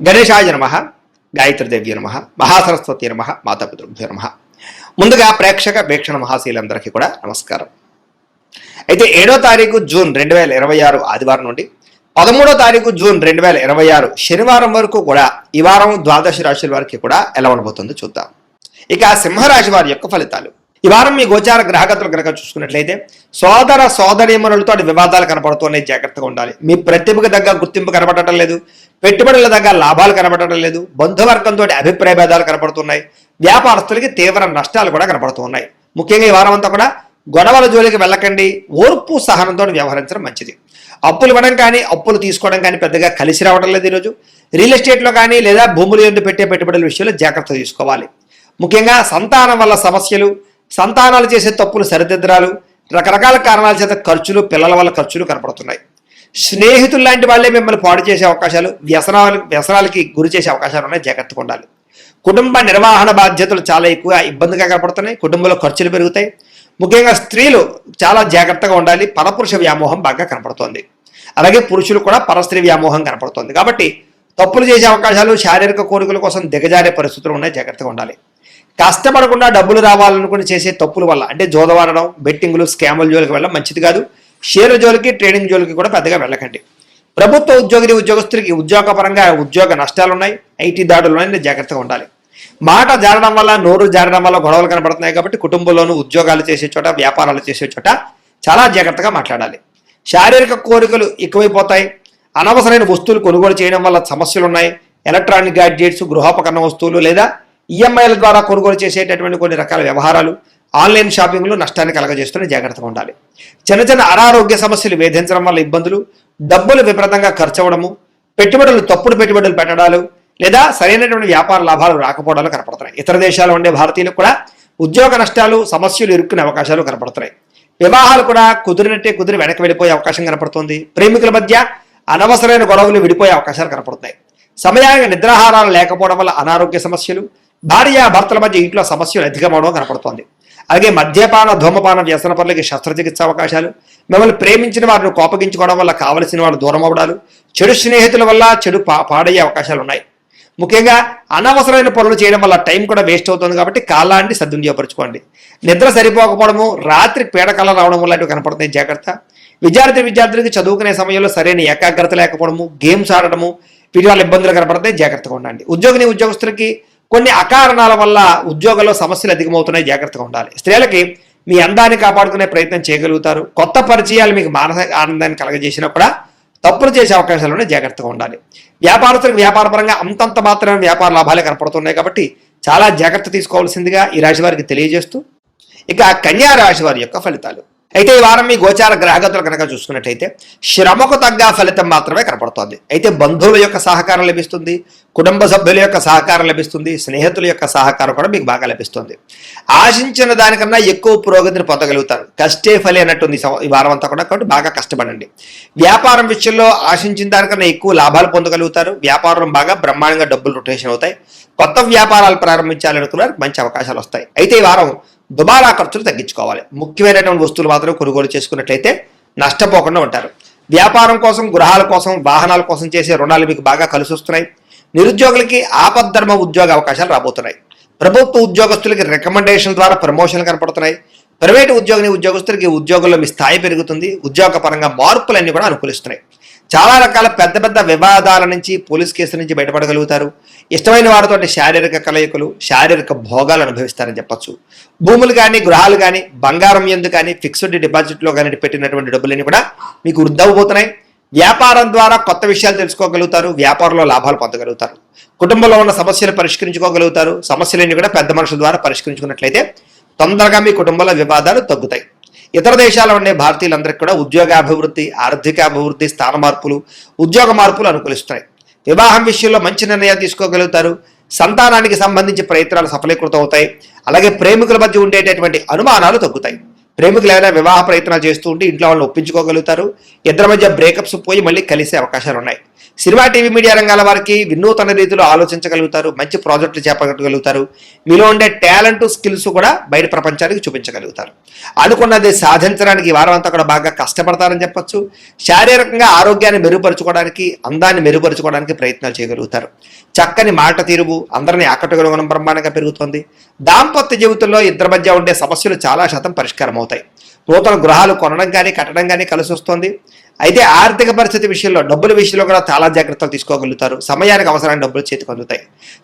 గణేశాయ నమః, గాయత్రీదేవ్య నమః, మహాసరస్వతి నమః, మాతాపితృభ్యో నమః. ముందుగా వీక్షణ మహాశీలందరికీ కూడా నమస్కారం. అయితే 7వ తారీఖు జూన్ 2026 ఆదివారం నుండి 13వ తారీఖు జూన్ 2026 శనివారం వరకు కూడా ఈ వారం ద్వాదశ రాశుల వారికి కూడా ఎలా ఉండబోతుందో చూద్దాం. ఇక సింహరాశి వారి యొక్క ఫలితాలు. ఈ వారం మీ గోచార గ్రహగతులు కనుక చూసుకున్నట్లయితే సోదర సోదరీమణులతో వివాదాలు కనపడుతున్నాయి, జాగ్రత్తగా ఉండాలి. మీ ప్రతిభకు తగ్గ గుర్తింపు కనపడటం లేదు, పెట్టుబడుల దగ్గర లాభాలు కనపడటం లేదు, బంధువర్గంతో అభిప్రాయ భేదాలు కనపడుతున్నాయి, వ్యాపారస్తులకి తీవ్ర నష్టాలు కూడా కనపడుతున్నాయి. ముఖ్యంగా ఈ వారం అంతా కూడా గొడవల జోలికి వెళ్ళకండి, ఓర్పు సహనంతో వ్యవహరించడం మంచిది. అప్పులు ఇవ్వడం కానీ అప్పులు తీసుకోవడం కానీ పెద్దగా కలిసి రావడం లేదు. ఈరోజు రియల్ ఎస్టేట్లో కానీ లేదా భూములు ఎందు పెట్టే పెట్టుబడుల విషయంలో జాగ్రత్త తీసుకోవాలి. ముఖ్యంగా సంతానం వల్ల సమస్యలు, సంతానాలు చేసే తప్పులు సరిదిద్దరాలు, రకరకాల కారణాల చేత ఖర్చులు, పిల్లల వల్ల ఖర్చులు కనపడుతున్నాయి. స్నేహితులు లాంటి వాళ్ళే మిమ్మల్ని పాడు చేసే అవకాశాలు, వ్యసనాలకి గురి చేసే అవకాశాలు ఉన్నాయి, జాగ్రత్తగా ఉండాలి. కుటుంబ నిర్వహణ బాధ్యతలు చాలా ఎక్కువ ఇబ్బందిగా కనపడుతున్నాయి, కుటుంబంలో ఖర్చులు పెరుగుతాయి. ముఖ్యంగా స్త్రీలు చాలా జాగ్రత్తగా ఉండాలి, పరపురుష వ్యామోహం బాగా కనపడుతోంది. అలాగే పురుషులు కూడా పరస్త్రీ వ్యామోహం కనపడుతోంది. కాబట్టి తప్పులు చేసే అవకాశాలు, శారీరక కోరికల కోసం దిగజారే పరిస్థితులు ఉన్నాయి, జాగ్రత్తగా ఉండాలి. కష్టపడకుండా డబ్బులు రావాలనుకుని చేసే తప్పుల వల్ల అంటే జోదవాడడం, బెట్టింగులు, స్కాముల జోలికి వెళ్ళడం మంచిది కాదు. షేర్ జోలికి, ట్రేడింగ్ జోలికి కూడా పెద్దగా వెళ్ళకండి. ప్రభుత్వ ఉద్యోగస్తులకి ఉద్యోగపరంగా ఉద్యోగ నష్టాలు ఉన్నాయి, ఐటీ దాడులు ఉన్నాయి, జాగ్రత్తగా ఉండాలి. మాట జారడం వల్ల, నోరు జారడం వల్ల గొడవలు కనపడుతున్నాయి. కాబట్టి కుటుంబంలోనూ ఉద్యోగాలు చేసే చోట, వ్యాపారాలు చేసే చోట చాలా జాగ్రత్తగా మాట్లాడాలి. శారీరక కోరికలు ఎక్కువైపోతాయి. అనవసరమైన వస్తువులు కొనుగోలు చేయడం వల్ల సమస్యలు ఉన్నాయి. ఎలక్ట్రానిక్ గ్యాడ్జెట్స్, గృహోపకరణ వస్తువులు లేదా ఈఎంఐల ద్వారా కొనుగోలు చేసేటటువంటి కొన్ని రకాల వ్యవహారాలు, ఆన్లైన్ షాపింగ్లు నష్టాన్ని కలగజేస్తూనే జాగ్రత్తగా ఉండాలి. చిన్న చిన్న అనారోగ్య సమస్యలు వేధించడం వల్ల ఇబ్బందులు, డబ్బులు విపరీతంగా ఖర్చు అవ్వడము, తప్పుడు పెట్టుబడులు పెట్టడాలు లేదా సరైనటువంటి వ్యాపార లాభాలు రాకపోవడాలు కనపడుతున్నాయి. ఇతర దేశాల్లో ఉండే భారతీయులకు కూడా ఉద్యోగ నష్టాలు, సమస్యలు ఇరుక్కునే అవకాశాలు కనపడుతున్నాయి. వివాహాలు కూడా కుదిరి వెనక్కి వెళ్ళిపోయే అవకాశం కనపడుతుంది. ప్రేమికుల మధ్య అనవసరమైన గొడవలు విడిపోయే అవకాశాలు కనపడుతున్నాయి. సమయానికి నిద్రాహారాలు లేకపోవడం వల్ల అనారోగ్య సమస్యలు, భార్య భర్తల మధ్య ఇంట్లో సమస్యలు అధికమవడం కనపడుతోంది. అలాగే మద్యపాన, ధూమపాన వ్యసన పనులకి శస్త్రచికిత్స అవకాశాలు, మిమ్మల్ని ప్రేమించిన వారిని కోపగించుకోవడం వల్ల కావలసిన వాళ్ళు దూరం అవ్వడాలు, చెడు స్నేహితుల వల్ల చెడు పాడయ్యే అవకాశాలు ఉన్నాయి. ముఖ్యంగా అనవసరమైన పనులు చేయడం వల్ల టైం కూడా వేస్ట్ అవుతుంది. కాబట్టి కాలాన్ని సద్వినియోగపరచుకోండి. నిద్ర సరిపోకపోవడము, రాత్రి పీడకల రావడం వల్ల కనపడుతున్నాయి, జాగ్రత్త. విద్యార్థులకి చదువుకునే సమయంలో సరైన ఏకాగ్రత లేకపోవడము, గేమ్స్ ఆడడము, వీటి వల్ల ఇబ్బందులు కనపడతాయి, జాగ్రత్తగా ఉండండి. ఉద్యోగస్తులకి కొన్ని అకారణాల వల్ల ఉద్యోగంలో సమస్యలు అధికమవుతున్నాయి, జాగ్రత్తగా ఉండాలి. స్త్రీలకి మీ అందాన్ని కాపాడుకునే ప్రయత్నం చేయగలుగుతారు. కొత్త పరిచయాలు మీకు మానసిక ఆనందాన్ని కలగజేసినా కూడా తప్పులు చేసే అవకాశాలు ఉన్నాయి, జాగ్రత్తగా ఉండాలి. వ్యాపారస్తులకు వ్యాపారపరంగా అంతంత మాత్రమే వ్యాపార లాభాలే కనపడుతున్నాయి. కాబట్టి చాలా జాగ్రత్త తీసుకోవాల్సిందిగా ఈ రాశి వారికి తెలియజేస్తూ ఇక కన్యా రాశి వారి యొక్క ఫలితాలు. అయితే ఈ వారం మీ గోచార గ్రహగతులు కనుక చూసుకున్నట్లయితే శ్రమకు తగ్గ ఫలితం మాత్రమే కనపడుతోంది. అయితే బంధువుల యొక్క సహకారం లభిస్తుంది, కుటుంబ సభ్యుల యొక్క సహకారం లభిస్తుంది, స్నేహితుల యొక్క సహకారం కూడా మీకు బాగా లభిస్తుంది. ఆశించిన దానికన్నా ఎక్కువ పురోగతిని పొందగలుగుతారు. కష్టే ఫలి అన్నట్టుంది ఈ వారం అంతా కూడా. కాబట్టి బాగా కష్టపడండి. వ్యాపారం విషయంలో ఆశించిన దానికన్నా ఎక్కువ లాభాలు పొందగలుగుతారు. వ్యాపారం బాగా బ్రహ్మాండంగా డబ్బులు రొటేషన్ అవుతాయి. కొత్త వ్యాపారాలు ప్రారంభించాలనుకున్నారు, మంచి అవకాశాలు వస్తాయి. అయితే ఈ వారం దుబారా ఖర్చులు తగ్గించుకోవాలి. ముఖ్యమైనటువంటి వస్తువులు మాత్రం కొనుగోలు చేసుకున్నట్లయితే నష్టపోకుండా ఉంటారు. వ్యాపారం కోసం, గృహాల కోసం, వాహనాల కోసం చేసే రుణాలు మీకు బాగా కలిసి వస్తున్నాయి. నిరుద్యోగులకి ఆపద్ధర్మ ఉద్యోగ అవకాశాలు రాబోతున్నాయి. ప్రభుత్వ ఉద్యోగస్తులకి రికమెండేషన్ ద్వారా ప్రమోషన్లు కనపడుతున్నాయి. ప్రైవేటు ఉద్యోగస్తులకి ఉద్యోగంలో మీ స్థాయి పెరుగుతుంది. ఉద్యోగపరంగా మార్పులన్నీ కూడా అనుకూలిస్తున్నాయి. చాలా రకాల పెద్ద వివాదాల నుంచి, పోలీస్ కేసుల నుంచి బయటపడగలుగుతారు. ఇష్టమైన వారితో శారీరక కలయికలు, శారీరక భోగాలు అనుభవిస్తారని చెప్పచ్చు. భూములు కానీ, గృహాలు కానీ, బంగారం ఎందు కానీ, ఫిక్స్డ్ డిపాజిట్లో కానీ పెట్టినటువంటి డబ్బులన్నీ కూడా మీకు వృద్ధవబోతున్నాయి. వ్యాపారం ద్వారా కొత్త విషయాలు తెలుసుకోగలుగుతారు. వ్యాపారంలో లాభాలు పొందగలుగుతారు. కుటుంబంలో ఉన్న సమస్యలు పరిష్కరించుకోగలుగుతారు. సమస్యలన్నీ కూడా పెద్ద మనుషుల ద్వారా పరిష్కరించుకున్నట్లయితే తొందరగా మీ కుటుంబంలో వివాదాలు తగ్గుతాయి. ఇతర దేశాల్లో ఉండే భారతీయులందరికీ కూడా ఉద్యోగాభివృద్ధి, ఆర్థికాభివృద్ధి, స్థాన మార్పులు, ఉద్యోగ మార్పులు అనుకూలిస్తున్నాయి. వివాహం విషయంలో మంచి నిర్ణయాలు తీసుకోగలుగుతారు. సంతానానికి సంబంధించి ప్రయత్నాలు సఫలీకృతం అవుతాయి. అలాగే ప్రేమికుల మధ్య ఉండేటటువంటి అనుమానాలు తగ్గుతాయి. ప్రేమికులు ఏదైనా వివాహ ప్రయత్నాలు చేస్తూ ఉంటే ఇంట్లో వాళ్ళని ఒప్పించుకోగలుగుతారు. ఇద్దరి మధ్య బ్రేకప్స్ పోయి మళ్ళీ కలిసే అవకాశాలు ఉన్నాయి. సినిమా, టీవీ, మీడియా రంగాల వారికి వినూతన రీతిలో ఆలోచించగలుగుతారు, మంచి ప్రాజెక్టులు చేపట్టగలుగుతారు, మీలో ఉండే టాలెంట్, స్కిల్స్ కూడా బయట ప్రపంచానికి చూపించగలుగుతారు. అనుకున్నది సాధించడానికి ఈ వారం అంతా కూడా బాగా కష్టపడతారని చెప్పొచ్చు. శారీరకంగా ఆరోగ్యాన్ని మెరుగుపరుచుకోవడానికి, అందాన్ని మెరుగుపరుచుకోవడానికి ప్రయత్నాలు చేయగలుగుతారు. చక్కని మాట తీరుగు అందరినీ ఆకట్టుకునే గుణం బ్రహ్మాండంగా పెరుగుతుంది. దాంపత్య జీవితంలో ఇద్దరి మధ్య ఉండే సమస్యలు చాలా శాతం పరిష్కారం అవుతాయి. నూతన గృహాలు కొనడం కానీ కట్టడం కానీ కలిసి వస్తుంది. అయితే ఆర్థిక పరిస్థితి విషయంలో, డబ్బుల విషయంలో కూడా చాలా జాగ్రత్తలు తీసుకోగలుగుతారు. సమయానికి అవసరమైన డబ్బులు చేతికి అందుతాయి.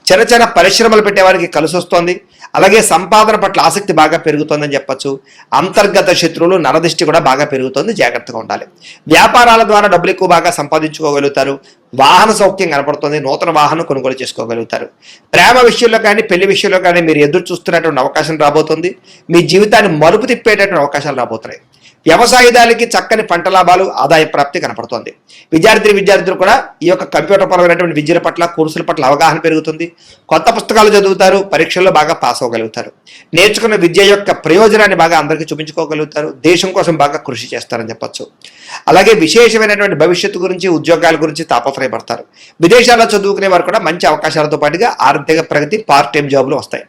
చిన్న చిన్న పరిశ్రమలు పెట్టేవారికి కలిసి వస్తుంది. అలాగే సంపాదన పట్ల ఆసక్తి బాగా పెరుగుతుందని చెప్పచ్చు. అంతర్గత శత్రువులు, నరదిష్టి కూడా బాగా పెరుగుతుంది, జాగ్రత్తగా ఉండాలి. వ్యాపారాల ద్వారా డబ్బులు ఎక్కువ బాగా సంపాదించుకోగలుగుతారు. వాహన సౌఖ్యం కనపడుతుంది, నూతన వాహనం కొనుగోలు చేసుకోగలుగుతారు. ప్రేమ విషయంలో కానీ పెళ్లి విషయంలో కానీ మీరు ఎదురు చూస్తున్నటువంటి అవకాశం రాబోతుంది. మీ జీవితాన్ని మలుపు తిప్పేటటువంటి అవకాశాలు రాబోతున్నాయి. వ్యవసాయదారులకి చక్కని పంట లాభాలు, ఆదాయ ప్రాప్తి కనపడుతోంది. విద్యార్థులు కూడా ఈ యొక్క కంప్యూటర్ పరమైనటువంటి విద్యల పట్ల, కోర్సుల పట్ల అవగాహన పెరుగుతుంది. కొత్త పుస్తకాలు చదువుతారు, పరీక్షల్లో బాగా పాస్ అవ్వగలుగుతారు. నేర్చుకున్న విద్య యొక్క ప్రయోజనాన్ని బాగా అందరికీ చూపించుకోగలుగుతారు. దేశం కోసం బాగా కృషి చేస్తారని చెప్పొచ్చు. అలాగే విశేషమైనటువంటి భవిష్యత్తు గురించి, ఉద్యోగాల గురించి తాపత్రయపడతారు. విదేశాల్లో చదువుకునే వారు కూడా మంచి అవకాశాలతో పాటుగా ఆర్థిక ప్రగతి, పార్ట్ టైం జాబులు వస్తాయి.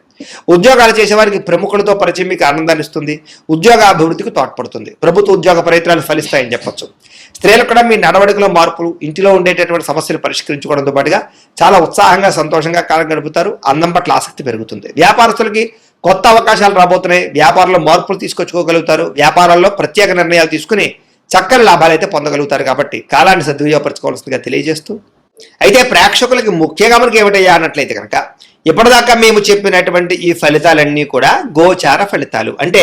ఉద్యోగాలు చేసేవారికి ప్రముఖులతో పరిచయం మీకు ఆనందాన్ని ఇస్తుంది. ఉద్యోగ అభివృద్ధికి తోడ్పడుతుంది. ప్రభుత్వ ఉద్యోగ ప్రయత్నాలు ఫలిస్తాయని చెప్పొచ్చు. స్త్రీలకు కూడా మీ నడవడికలో మార్పులు, ఇంటిలో ఉండేటటువంటి సమస్యలు పరిష్కరించుకోవడంతో పాటుగా చాలా ఉత్సాహంగా, సంతోషంగా కాలం గడుపుతారు. అందం పట్ల ఆసక్తి పెరుగుతుంది. వ్యాపారస్తులకి కొత్త అవకాశాలు రాబోతున్నాయి. వ్యాపారంలో మార్పులు తీసుకొచ్చుకోగలుగుతారు. వ్యాపారాల్లో ప్రత్యేక నిర్ణయాలు తీసుకుని చక్కని లాభాలు అయితే పొందగలుగుతారు. కాబట్టి కాలాన్ని సద్వినియోగపరచుకోవాల్సిందిగా తెలియజేస్తూ, అయితే ప్రేక్షకులకి ముఖ్యంగా మనకి ఏమిటయ్యా అన్నట్లయితే కనుక, ఇప్పటిదాకా మేము చెప్పినటువంటి ఈ ఫలితాలన్నీ కూడా గోచార ఫలితాలు. అంటే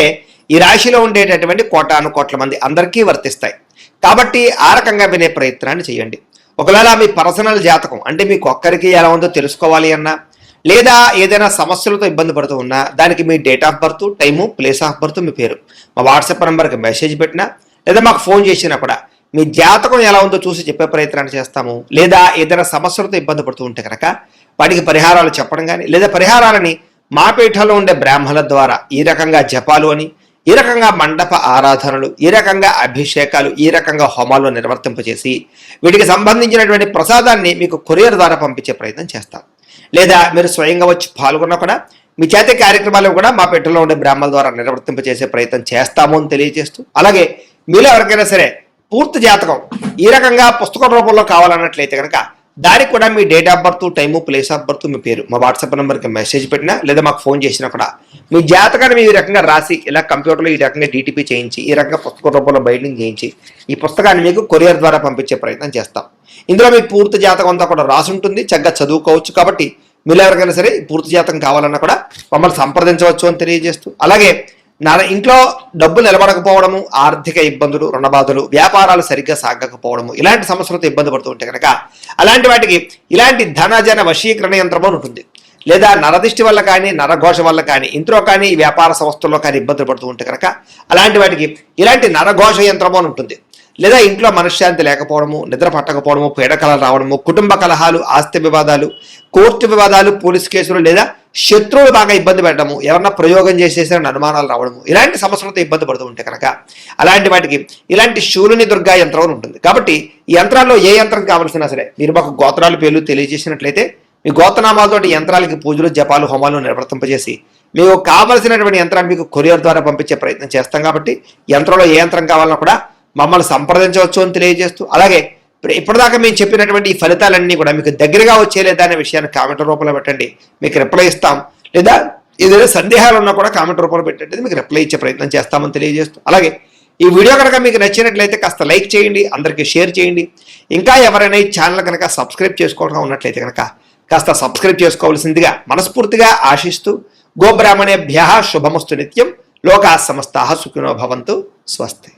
ఈ రాశిలో ఉండేటటువంటి కోటాను కోట్ల మంది అందరికీ వర్తిస్తాయి. కాబట్టి ఆ రకంగా వినే ప్రయత్నాన్ని చేయండి. ఒకవేళ మీ పర్సనల్ జాతకం అంటే మీకు ఒక్కరికి ఎలా ఉందో తెలుసుకోవాలి అన్నా, లేదా ఏదైనా సమస్యలతో ఇబ్బంది పడుతూ ఉన్నా, దానికి మీ date of birth, time, place of birth, మీ పేరు మా వాట్సాప్ నెంబర్కి మెసేజ్ పెట్టినా, లేదా మాకు ఫోన్ చేసినా కూడా మీ జాతకం ఎలా ఉందో చూసి చెప్పే ప్రయత్నాన్ని చేస్తాము. లేదా ఏదైనా సమస్యలతో ఇబ్బంది పడుతూ ఉంటే కనుక వాటికి పరిహారాలు చెప్పడం కానీ, లేదా పరిహారాలని మా పీఠంలో ఉండే బ్రాహ్మణుల ద్వారా ఈ రకంగా జపాలు అని, ఈ రకంగా మండప ఆరాధనలు, ఈ రకంగా అభిషేకాలు, ఈ రకంగా హోమాలు నిర్వర్తింపజేసి వీటికి సంబంధించినటువంటి ప్రసాదాన్ని మీకు కొరియర్ ద్వారా పంపించే ప్రయత్నం చేస్తాం. లేదా మీరు స్వయంగా వచ్చి పాల్గొన్నా కూడా మీ చేతి కార్యక్రమాలు కూడా మా పీఠంలో ఉండే బ్రాహ్మణుల ద్వారా నిర్వర్తింపజేసే ప్రయత్నం చేస్తాము అని తెలియజేస్తూ, అలాగే మీలో ఎవరికైనా సరే పూర్తి జాతకం ఈ రకంగా పుస్తక రూపంలో కావాలన్నట్లయితే కనుక దానికి కూడా మీ date of birth, time, place of birth, మీ పేరు మా వాట్సాప్ నెంబర్కి మెసేజ్ పెట్టినా, లేదా మాకు ఫోన్ చేసినా కూడా మీ జాతకాన్ని ఈ రకంగా రాసి, ఇలా కంప్యూటర్లో ఈ రకంగా DTP చేయించి, ఈ రకంగా పుస్తక రూపంలో బైండింగ్ చేయించి ఈ పుస్తకాన్ని మీకు కొరియర్ ద్వారా పంపించే ప్రయత్నం చేస్తాం. ఇందులో మీ పూర్తి జాతకం అంతా కూడా రాసి ఉంటుంది, చక్కగా చదువుకోవచ్చు. కాబట్టి మీరు ఎవరికైనా సరే పూర్తి జాతకం కావాలన్నా కూడా మమ్మల్ని సంప్రదించవచ్చు అని తెలియజేస్తూ, అలాగే ఇంట్లో డబ్బు నిలబడకపోవడము, ఆర్థిక ఇబ్బందులు, రుణబాధలు, వ్యాపారాలు సరిగ్గా సాగకపోవడము, ఇలాంటి సమస్యలతో ఇబ్బంది పడుతూ ఉంటే కనుక అలాంటి వాటికి ఇలాంటి ధనజన వశీకరణ యంత్రము ఉంటుంది. లేదా నరదిష్టి వల్ల కానీ, నరఘోష వల్ల కానీ, ఇంట్లో కానీ, వ్యాపార సంస్థల్లో కానీ ఇబ్బందులు పడుతూ ఉంటే కనుక అలాంటి వాటికి ఇలాంటి నరఘోష యంత్రము అని ఉంటుంది. లేదా ఇంట్లో మనశ్శాంతి లేకపోవడము, నిద్ర పట్టకపోవడము, పీడకలలు రావడము, కుటుంబ కలహాలు, ఆస్తి వివాదాలు, కోర్టు వివాదాలు, పోలీసు కేసులు, లేదా శత్రువులు బాగా ఇబ్బంది పెట్టడము, ఎవరన్నా ప్రయోగం చేసేసిన అనుమానాలు రావడము, ఇలాంటి సమస్యలతో ఇబ్బంది పడుతూ ఉంటే కనుక అలాంటి వాటికి ఇలాంటి శూలుని దుర్గా యంత్రం ఉంటుంది. కాబట్టి ఈ యంత్రాల్లో ఏ యంత్రం కావాల్సినా సరే మీరు మాకు గోత్రాలు, పేర్లు తెలియజేసినట్లయితే మీ గోత్రనామాలతోటి యంత్రాలకి పూజలు, జపాలు, హోమాలు నిర్వర్తింపజేసి మీకు కావలసినటువంటి యంత్రాన్ని మీకు కొరియర్ ద్వారా పంపించే ప్రయత్నం చేస్తాం. కాబట్టి యంత్రంలో ఏ యంత్రం కావాలన్నా కూడా మమ్మల్ని సంప్రదించవచ్చు అని తెలియజేస్తూ, అలాగే ఇప్పటిదాకా మేము చెప్పినటువంటి ఈ ఫలితాలన్నీ కూడా మీకు దగ్గరగా వచ్చేలేదా అనే విషయాన్ని కామెంట్ రూపంలో పెట్టండి, మీకు రిప్లై ఇస్తాం. లేదా ఏదైనా సందేహాలు ఉన్నా కూడా కామెంట్ రూపంలో పెట్టండి, మీకు రిప్లై ఇచ్చే ప్రయత్నం చేస్తామని తెలియజేస్తూ, అలాగే ఈ వీడియో కనుక మీకు నచ్చినట్లయితే కాస్త లైక్ చేయండి, అందరికీ షేర్ చేయండి. ఇంకా ఎవరైనా ఈ ఛానల్ కనుక సబ్స్క్రైబ్ చేసుకోవడం ఉన్నట్లయితే కనుక కాస్త సబ్స్క్రైబ్ చేసుకోవాల్సిందిగా మనస్ఫూర్తిగా ఆశిస్తూ, గోబ్రాహ్మణేభ్యః శుభమస్తు నిత్యం, లోకాః సమస్తాః సుఖినో భవంతు. స్వస్తి.